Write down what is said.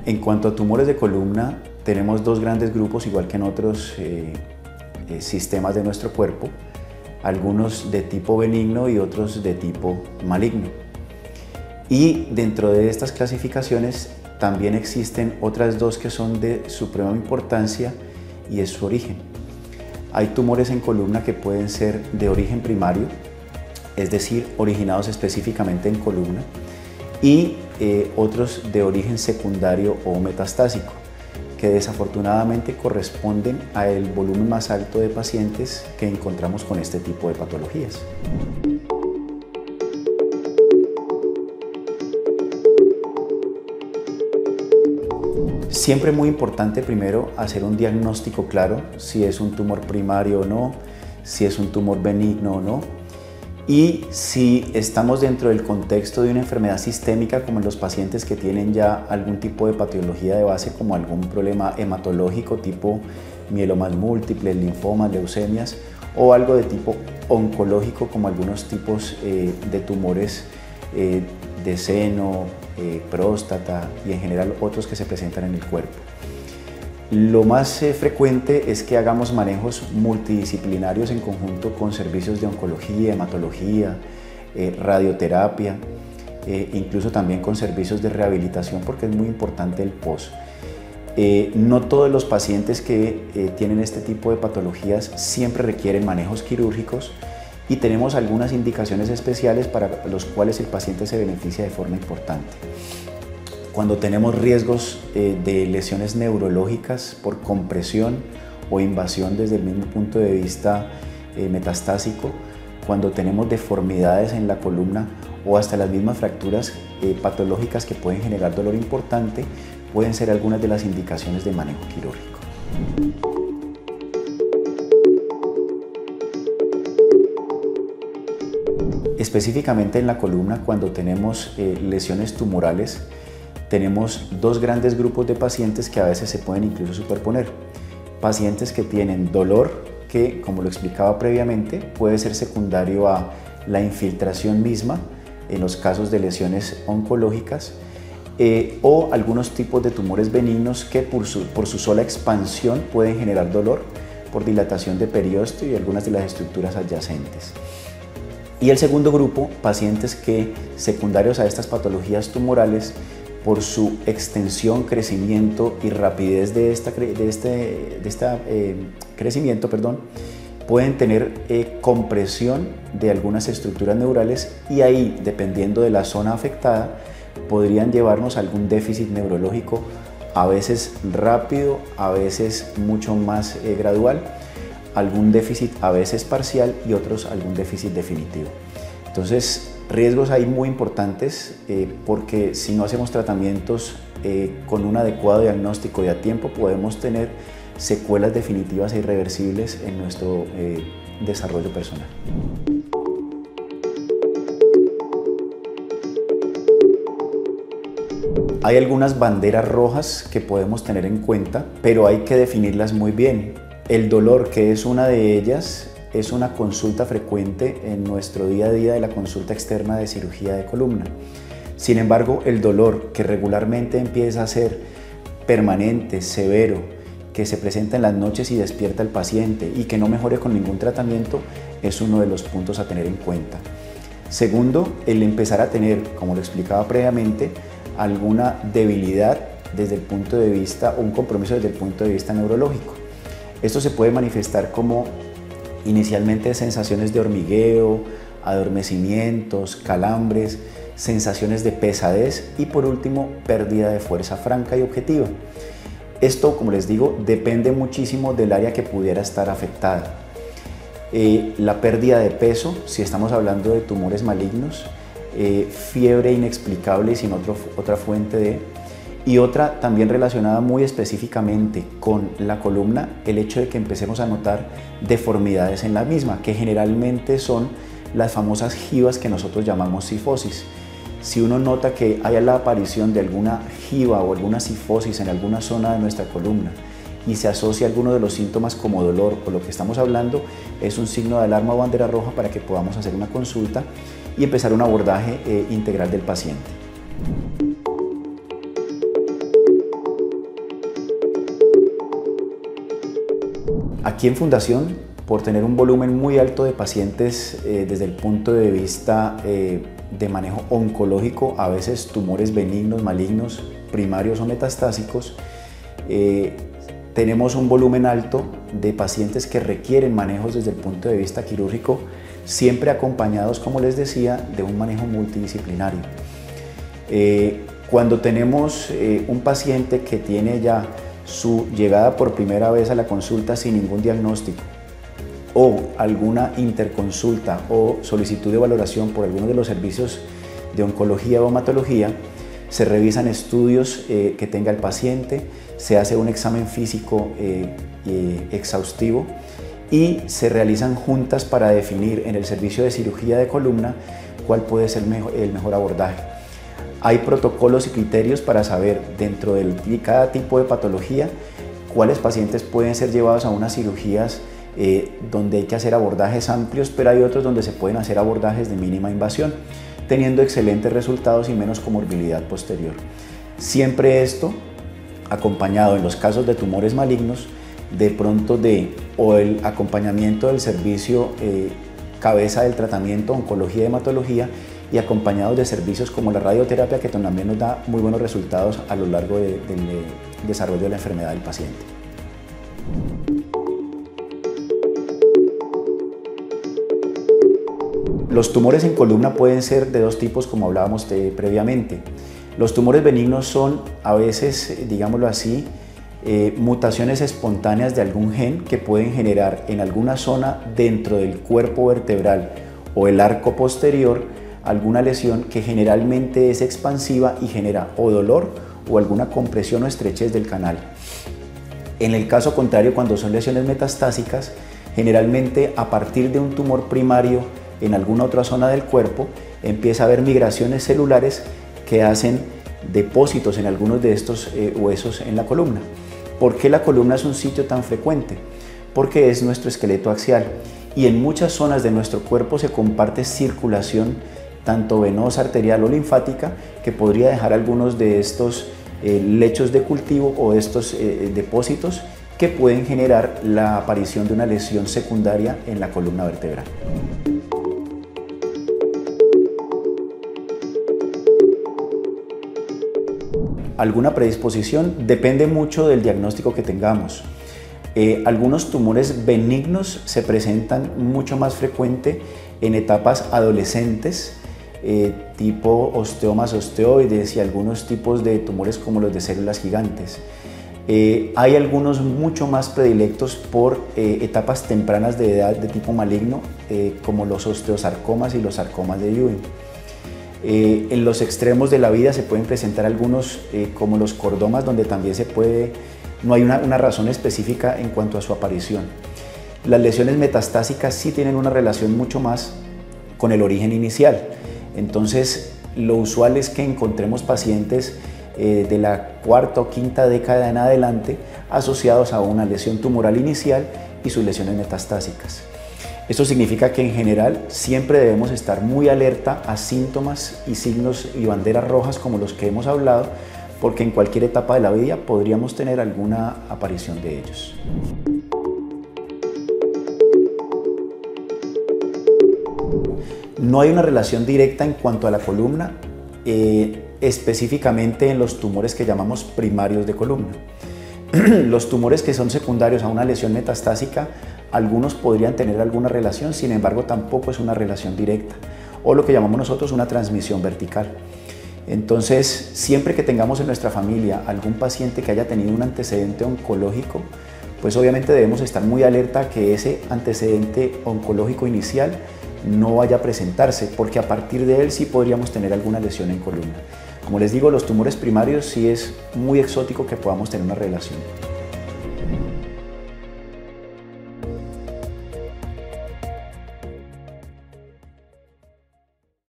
En cuanto a tumores de columna, tenemos dos grandes grupos, igual que en otros sistemas de nuestro cuerpo, algunos de tipo benigno y otros de tipo maligno. Y dentro de estas clasificaciones también existen otras dos que son de suprema importancia y es su origen. Hay tumores en columna que pueden ser de origen primario, es decir, originados específicamente en columna, y otros de origen secundario o metastásico, que desafortunadamente corresponden al volumen más alto de pacientes que encontramos con este tipo de patologías. Siempre es muy importante primero hacer un diagnóstico claro, si es un tumor primario o no, si es un tumor benigno o no, y si estamos dentro del contexto de una enfermedad sistémica como en los pacientes que tienen ya algún tipo de patología de base como algún problema hematológico tipo mielomas múltiples, linfomas, leucemias o algo de tipo oncológico como algunos tipos de tumores de seno, próstata y en general otros que se presentan en el cuerpo. Lo más frecuente es que hagamos manejos multidisciplinarios en conjunto con servicios de oncología, hematología, radioterapia, incluso también con servicios de rehabilitación porque es muy importante el post. No todos los pacientes que tienen este tipo de patologías siempre requieren manejos quirúrgicos y tenemos algunas indicaciones especiales para los cuales el paciente se beneficia de forma importante. Cuando tenemos riesgos de lesiones neurológicas por compresión o invasión desde el mismo punto de vista metastásico, cuando tenemos deformidades en la columna o hasta las mismas fracturas patológicas que pueden generar dolor importante, pueden ser algunas de las indicaciones de manejo quirúrgico. Específicamente en la columna, cuando tenemos lesiones tumorales, tenemos dos grandes grupos de pacientes que a veces se pueden incluso superponer. Pacientes que tienen dolor que, como lo explicaba previamente, puede ser secundario a la infiltración misma en los casos de lesiones oncológicas o algunos tipos de tumores benignos que por su sola expansión pueden generar dolor por dilatación de periósteo y algunas de las estructuras adyacentes. Y el segundo grupo, pacientes que secundarios a estas patologías tumorales, por su extensión, crecimiento y rapidez de crecimiento, pueden tener compresión de algunas estructuras neurales y ahí, dependiendo de la zona afectada, podrían llevarnos a algún déficit neurológico, a veces rápido, a veces mucho más gradual, algún déficit a veces parcial y otros algún déficit definitivo. Entonces, riesgos ahí muy importantes porque si no hacemos tratamientos con un adecuado diagnóstico y a tiempo podemos tener secuelas definitivas e irreversibles en nuestro desarrollo personal. Hay algunas banderas rojas que podemos tener en cuenta, pero hay que definirlas muy bien. El dolor, que es una de ellas, es una consulta frecuente en nuestro día a día de la consulta externa de cirugía de columna. Sin embargo, el dolor que regularmente empieza a ser permanente, severo, que se presenta en las noches y despierta al paciente y que no mejore con ningún tratamiento, es uno de los puntos a tener en cuenta. Segundo, el empezar a tener, como lo explicaba previamente, alguna debilidad desde el punto de vista, o un compromiso desde el punto de vista neurológico. Esto se puede manifestar como inicialmente sensaciones de hormigueo, adormecimientos, calambres, sensaciones de pesadez y por último pérdida de fuerza franca y objetiva. Esto, como les digo, depende muchísimo del área que pudiera estar afectada. La pérdida de peso, si estamos hablando de tumores malignos, fiebre inexplicable sin otra fuente de... Y otra también relacionada muy específicamente con la columna, el hecho de que empecemos a notar deformidades en la misma, que generalmente son las famosas jivas que nosotros llamamos cifosis. Si uno nota que hay la aparición de alguna jiba o alguna cifosis en alguna zona de nuestra columna y se asocia a alguno de los síntomas como dolor o lo que estamos hablando, es un signo de alarma o bandera roja para que podamos hacer una consulta y empezar un abordaje integral del paciente. Aquí en Fundación, por tener un volumen muy alto de pacientes desde el punto de vista de manejo oncológico, a veces tumores benignos, malignos, primarios o metastásicos, tenemos un volumen alto de pacientes que requieren manejos desde el punto de vista quirúrgico, siempre acompañados, como les decía, de un manejo multidisciplinario. Cuando tenemos un paciente que tiene ya su llegada por primera vez a la consulta sin ningún diagnóstico, o alguna interconsulta o solicitud de valoración por alguno de los servicios de oncología o hematología, se revisan estudios que tenga el paciente, se hace un examen físico exhaustivo y se realizan juntas para definir en el servicio de cirugía de columna cuál puede ser el mejor abordaje. Hay protocolos y criterios para saber dentro de cada tipo de patología cuáles pacientes pueden ser llevados a unas cirugías donde hay que hacer abordajes amplios, pero hay otros donde se pueden hacer abordajes de mínima invasión, teniendo excelentes resultados y menos comorbilidad posterior. Siempre esto acompañado en los casos de tumores malignos, de pronto o el acompañamiento del servicio cabeza del tratamiento, oncología y hematología, y acompañados de servicios como la radioterapia, que también nos da muy buenos resultados a lo largo del desarrollo de la enfermedad del paciente. Los tumores en columna pueden ser de dos tipos, como hablábamos previamente. Los tumores benignos son a veces, digámoslo así, mutaciones espontáneas de algún gen que pueden generar en alguna zona dentro del cuerpo vertebral o el arco posterior alguna lesión que generalmente es expansiva y genera o dolor o alguna compresión o estrechez del canal. En el caso contrario, cuando son lesiones metastásicas, generalmente a partir de un tumor primario en alguna otra zona del cuerpo, empieza a haber migraciones celulares que hacen depósitos en algunos de estos huesos en la columna. ¿Por qué la columna es un sitio tan frecuente? Porque es nuestro esqueleto axial y en muchas zonas de nuestro cuerpo se comparte circulación tanto venosa, arterial o linfática, que podría dejar algunos de estos lechos de cultivo o estos depósitos que pueden generar la aparición de una lesión secundaria en la columna vertebral. Alguna predisposición depende mucho del diagnóstico que tengamos. Algunos tumores benignos se presentan mucho más frecuente en etapas adolescentes, tipo osteomas osteoides y algunos tipos de tumores como los de células gigantes. Hay algunos mucho más predilectos por etapas tempranas de edad de tipo maligno, como los osteosarcomas y los sarcomas de Ewing. En los extremos de la vida se pueden presentar algunos como los cordomas, donde también no hay una razón específica en cuanto a su aparición. Las lesiones metastásicas sí tienen una relación mucho más con el origen inicial. Entonces, lo usual es que encontremos pacientes de la cuarta o quinta década en adelante asociados a una lesión tumoral inicial y sus lesiones metastásicas. Esto significa que en general siempre debemos estar muy alerta a síntomas y signos y banderas rojas como los que hemos hablado, porque en cualquier etapa de la vida podríamos tener alguna aparición de ellos. No hay una relación directa en cuanto a la columna, específicamente en los tumores que llamamos primarios de columna. Los tumores que son secundarios a una lesión metastásica, algunos podrían tener alguna relación, sin embargo tampoco es una relación directa, o lo que llamamos nosotros una transmisión vertical. Entonces, siempre que tengamos en nuestra familia algún paciente que haya tenido un antecedente oncológico, pues obviamente debemos estar muy alerta a que ese antecedente oncológico inicial no vaya a presentarse, porque a partir de él sí podríamos tener alguna lesión en columna. Como les digo, los tumores primarios sí es muy exótico que podamos tener una relación.